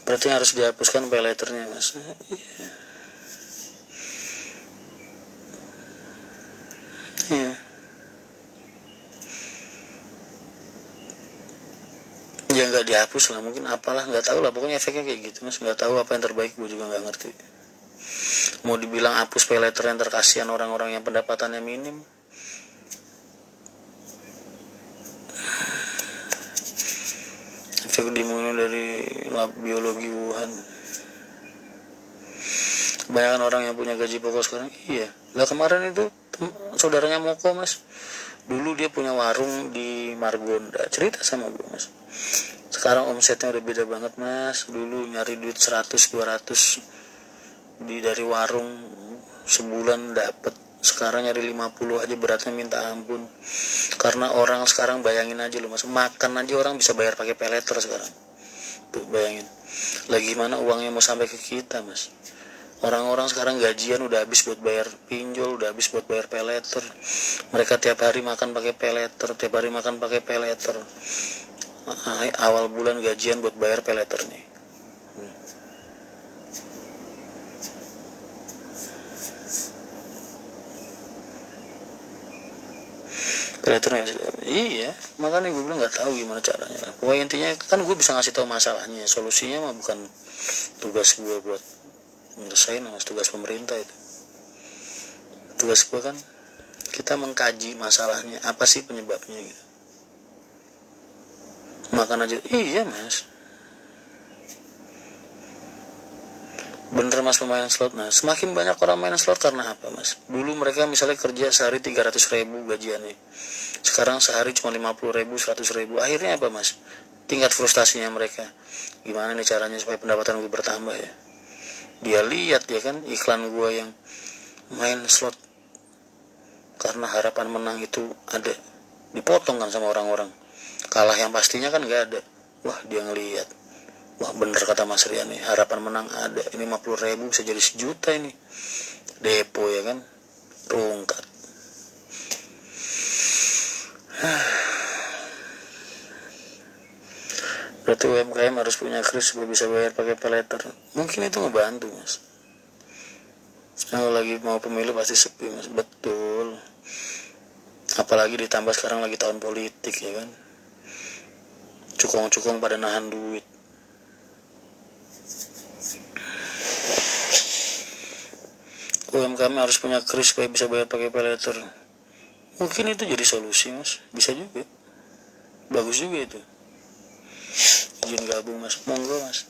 Speaker 1: Berarti harus dihapuskan pay letternya, Mas. Iya. Ya nggak dihapus lah, mungkin apalah, nggak tahu lah, pokoknya efeknya kayak gitu, Mas. Nggak tahu apa yang terbaik, gue juga nggak ngerti. Mau dibilang hapus pay letter yang terkasihan orang-orang yang pendapatannya minim, efek dimulai dari lab biologi Wuhan. Kebanyakan orang yang punya gaji pokok sekarang, iya lah. Kemarin itu saudaranya Moko, Mas, dulu dia punya warung di Margonda, cerita sama gue, Mas. Sekarang omsetnya udah beda banget, Mas. Dulu nyari duit 100-200 dari warung sebulan dapet, sekarang nyari 50 aja beratnya minta ampun. Karena orang sekarang, bayangin aja loh, Mas, makan aja orang bisa bayar pakai pay letter sekarang. Tuh bayangin, lagi mana uangnya mau sampai ke kita, Mas. Orang-orang sekarang gajian udah habis buat bayar pinjol, udah habis buat bayar pay letter. Mereka tiap hari makan pakai pay letter, tiap hari makan pakai pay letter. Awal bulan gajian buat bayar pay letter nih. Pay letter ya, iya. Makanya gue bilang nggak tahu gimana caranya. Pokoknya intinya kan gue bisa ngasih tahu masalahnya, solusinya mah bukan tugas gue buat nyelesain, Mas. Tugas pemerintah itu. Tugas gue kan kita mengkaji masalahnya, apa sih penyebabnya gitu. Makan aja, iya, Mas. Bener, Mas, pemain slot. Nah, semakin banyak orang main slot karena apa, Mas? Dulu mereka misalnya kerja sehari 300.000 gajiannya, sekarang sehari cuma 50.000, 100.000. Akhirnya apa, Mas? Tingkat frustasinya mereka, gimana nih caranya supaya pendapatan gue bertambah ya. Dia lihat ya kan iklan gue yang main slot karena harapan menang itu ada, dipotong kan sama orang-orang. Kalah yang pastinya kan gak ada. Wah, dia ngelihat, wah bener kata Mas Rian nih, harapan menang ada, ini 50.000 bisa jadi 1 juta ini. Depo ya kan, rungkat. Berarti UMKM harus punya kris supaya bisa bayar pakai paylater. Mungkin itu ngebantu mas. Kalau lagi mau pemilu pasti sepi mas. Betul. Apalagi ditambah sekarang lagi tahun politik ya kan. Cukong-cukong pada nahan duit. UMKM harus punya kris supaya bisa bayar pakai paylater. Mungkin itu jadi solusi mas. Bisa juga. Bagus juga itu. Izin gabung mas. Monggo mas.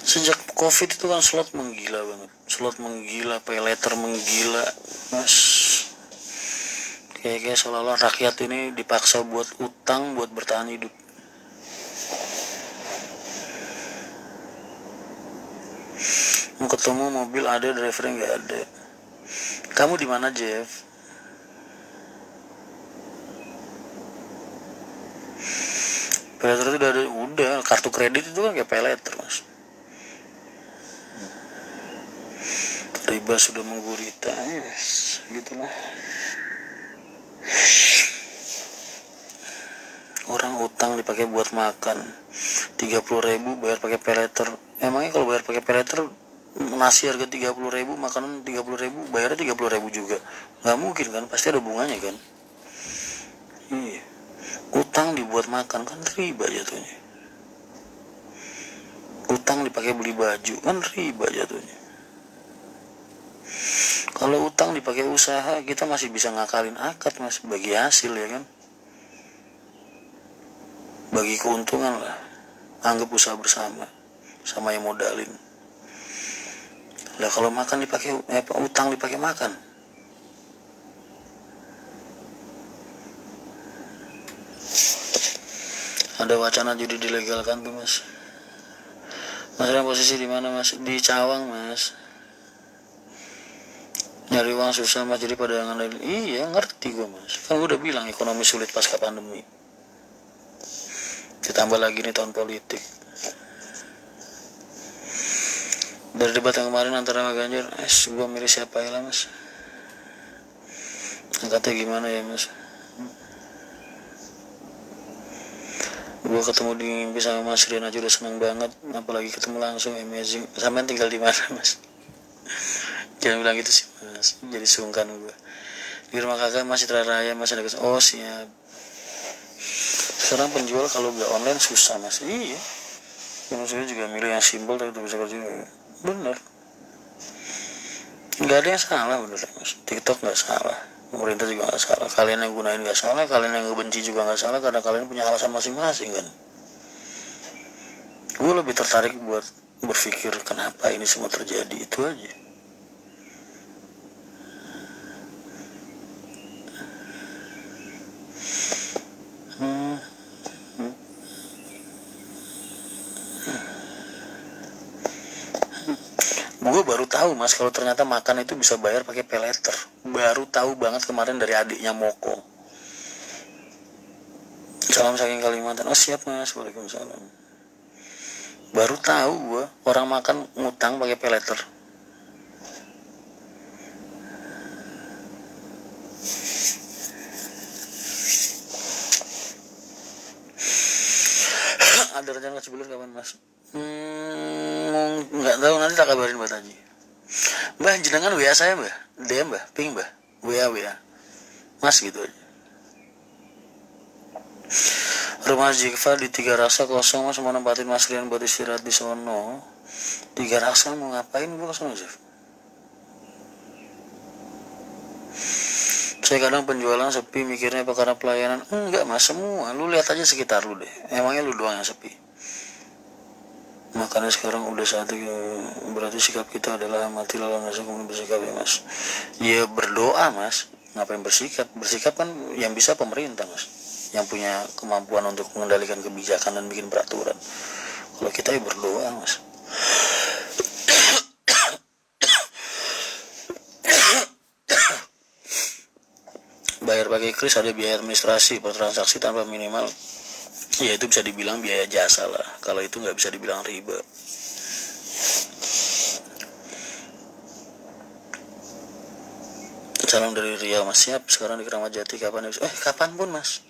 Speaker 1: Sejak covid itu kan slot menggila banget. Slot menggila, paylater menggila mas. Kayak seolah-olah rakyat ini dipaksa buat utang buat bertahan hidup. Mau ketemu mobil ada, drivernya nggak ada. Kamu di mana Jeff? Paylater itu udah kartu kredit itu kan kayak paylater mas. Riba sudah menggurita, yes, gitulah. Orang utang dipakai buat makan 30.000 bayar pakai paylater. Emangnya kalau bayar pakai paylater nasi harga 30.000, makanan 30.000, bayarnya 30.000 juga? Nggak mungkin kan, pasti ada bunganya kan. Iya. Utang dibuat makan kan riba jatuhnya. Utang dipakai beli baju kan riba jatuhnya. Kalau utang dipakai usaha kita masih bisa ngakalin akad mas, bagi hasil ya kan, bagi keuntungan lah, anggap usaha bersama sama yang modalin. Lah kalau makan dipakai utang dipakai makan, ada wacana judi dilegalkan tuh mas. Mas posisi di mana mas? Di Cawang mas. Nyari uang susah mas, jadi pada ngandalin. Iya ngerti gue mas, kan gue udah bilang ekonomi sulit pasca pandemi, ditambah lagi nih tahun politik. Dari debat yang kemarin antara Mas Ganjar, gue milih siapa ya lah mas. Angkatnya gimana ya mas? Gue ketemu di mimpi sama Mas Rian aja udah seneng banget, apalagi ketemu langsung, amazing. Sampai tinggal di mana mas? Jangan bilang gitu sih mas, jadi sungkan gue. Di rumah kakak masih teraraya mas, ada kesana. Oh siap. Sekarang penjual kalau gak online susah mas. Iya. Yang saya juga milih yang simpel tapi bisa kerja. Bener. Gak ada yang salah bener mas. TikTok gak salah, pemerintah juga gak salah, kalian yang gunain gak salah, kalian yang ngebenci juga gak salah, karena kalian punya alasan masing-masing kan. Gue lebih tertarik buat berpikir kenapa ini semua terjadi, itu aja. Gue baru tahu mas kalau ternyata makan itu bisa bayar pakai paylater. Baru tahu banget kemarin dari adiknya Moko. Salam saking Kalimantan. Oh siap mas, waalaikumsalam. Baru tahu gue orang makan ngutang pakai paylater. Ada rencana kasih beler kapan mas? Nggak tahu, nanti tak kabarin Mbak Taji. Mbah jenengan WA saya mbah, DM mbah, ping mbah, WA mas gitu aja. Rumah Jikva di Tiga Raksa kosong mas, mau nempatin Mas Rian buat istirahat di sono. Tiga Raksa mau ngapain gue kesana Jeff? Saya kadang penjualan sepi mikirnya apa karena pelayanan. Enggak mas, semua lu lihat aja sekitar lu deh, emangnya lu doang yang sepi? Makanya sekarang udah saatnya, berarti sikap kita adalah mati lalu nggak kemudian bersikap ya mas. Ya berdoa mas, ngapain bersikap? Bersikap kan yang bisa pemerintah mas, yang punya kemampuan untuk mengendalikan kebijakan dan bikin peraturan. Kalau kita ya berdoa mas. Bayar pakai kris ada biaya administrasi per transaksi tanpa minimal. Ya itu bisa dibilang biaya jasa lah, kalau itu nggak bisa dibilang riba. salam dari Riau mas. Siap, sekarang di Keramat Jati. Kapan pun mas.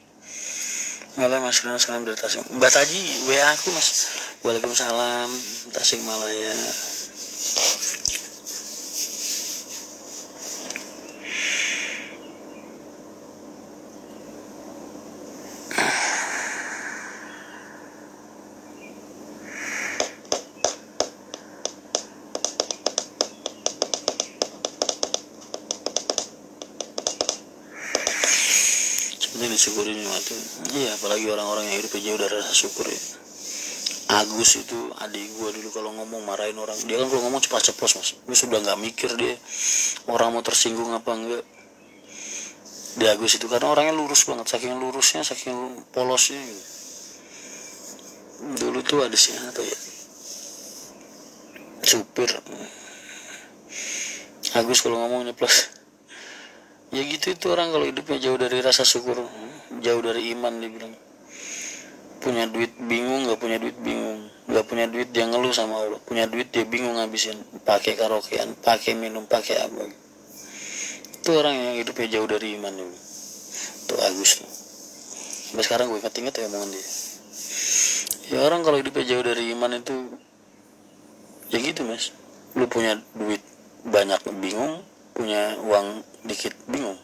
Speaker 1: Malam mas Rina, salam dari Tasik. Mbak Taji WA aku mas. Waalaikumsalam, Tasik Malaya. Seperti disyukuri nikmat. Iya, apalagi orang-orang yang hidupnya jauh dari rasa syukur ya. Agus itu adik gue dulu, kalau ngomong marahin orang, dia kan kalau ngomong cepat ceplos mas, dia sudah nggak mikir dia orang mau tersinggung apa enggak. Di Agus itu karena orangnya lurus banget, saking lurusnya, saking polosnya gitu. Dulu tuh ada siapa ya, supir Agus kalau ngomong nyeplos ya gitu. Itu orang kalau hidupnya jauh dari rasa syukur, jauh dari iman, dia bilang punya duit bingung, nggak punya duit bingung, nggak punya duit dia ngeluh sama Allah, punya duit dia bingung ngabisin, pakai karaokean, pakai minum, pakai apa. Itu orang yang hidupnya jauh dari iman dulu. Itu Agus tuh. Sampai sekarang gue inget ya omongan dia. Ya orang kalau hidupnya jauh dari iman itu ya gitu mas. Lu punya duit banyak bingung, punya uang dikit bingung.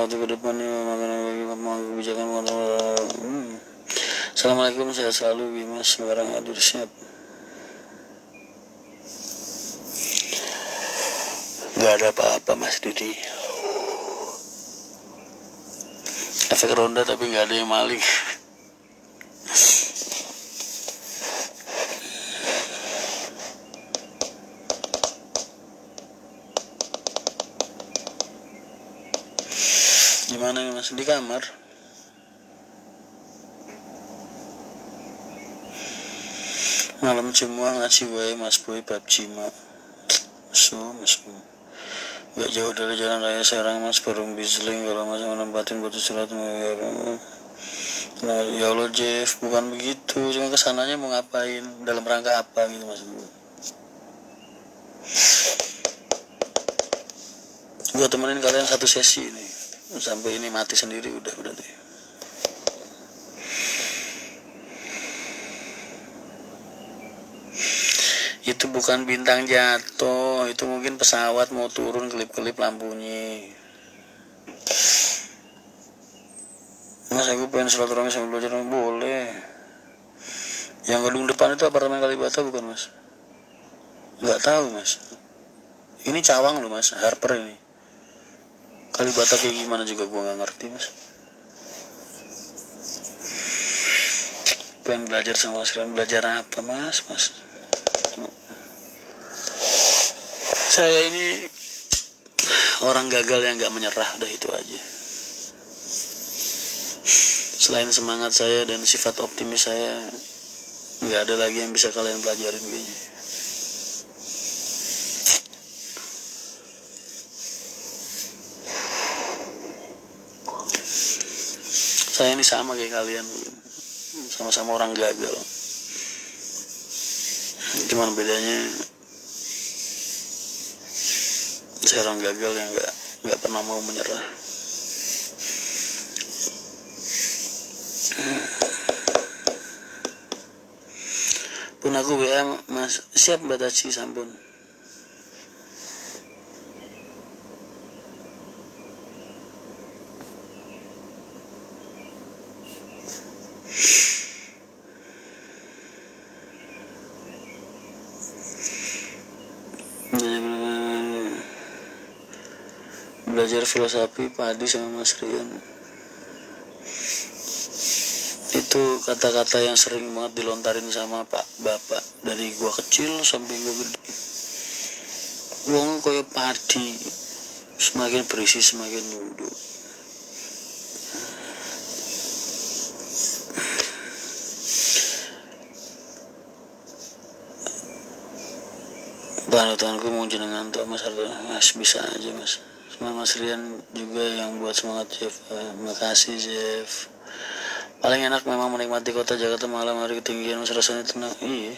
Speaker 1: Waktu ke depan ini makanan bagi kebijakan. Assalamualaikum, saya selalu Bimas barang hadir siap. Gak ada apa-apa mas Didi. Efek ronda tapi gak ada yang maling. Gimana nih mas, di kamar? Malam semua ngasih wae mas boy PUBG mah. Mesum. Gak jauh dari jalan raya Serang mas, Parung Bisling. Kalau mas menempatin batu surat nah, ya Allah Jeff, bukan begitu, cuma kesananya mau ngapain, dalam rangka apa gitu mas. Gua temenin kalian satu sesi nih, sampai ini mati sendiri udah berarti. Itu bukan bintang jatuh, itu mungkin pesawat mau turun, kelip-kelip lampunya. Mas aku pengen silaturahmi sambil belajar. Boleh. Yang gedung depan itu apartemen Kalibata bukan mas? Nggak tahu mas. Ini Cawang loh mas, Harper ini. Kalibata kayak gimana juga gua nggak ngerti mas. Pengen belajar sama mas, belajar apa mas? Saya ini orang gagal yang gak menyerah, udah itu aja. Selain semangat saya dan sifat optimis saya, gak ada lagi yang bisa kalian pelajarin kayaknya. Saya ini sama kayak kalian, sama-sama orang gagal. Cuman bedanya saya orang gagal yang nggak pernah mau menyerah. Pun aku WA mas, siap Mbak Taci sampun. Belajar filosofi padi sama Mas Rian. Itu kata-kata yang sering banget dilontarin sama Pak Bapak dari gua kecil sampai gua gede. Wong koyo padi, semakin berisi semakin nunduk. Panutanku mau jenengan tuh mas Ardo, mas bisa aja mas. Sama Mas Rian juga yang buat semangat Jeff. Makasih Jeff. Paling enak memang menikmati kota Jakarta malam hari, ketinggian rasanya tenang. Iya,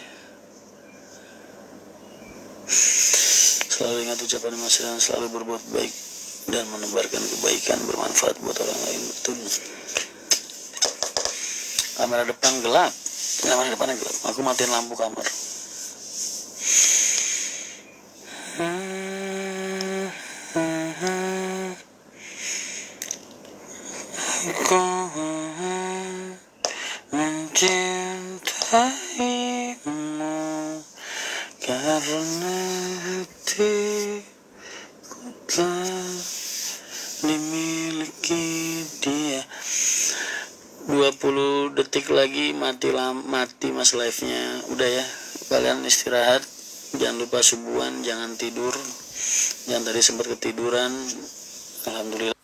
Speaker 1: selalu ingat ucapan Mas Rian, selalu berbuat baik dan menebarkan kebaikan bermanfaat buat orang lain. Betul. Kamera depan gelap, kamera depannya gelap, aku matiin lampu kamar. Aku mencintaimu karena hatiku telah dimiliki dia. 20 detik lagi mati mas live nya. Udah ya, kalian istirahat, jangan lupa subuhan, jangan tidur, jangan tadi sempat ketiduran. Alhamdulillah.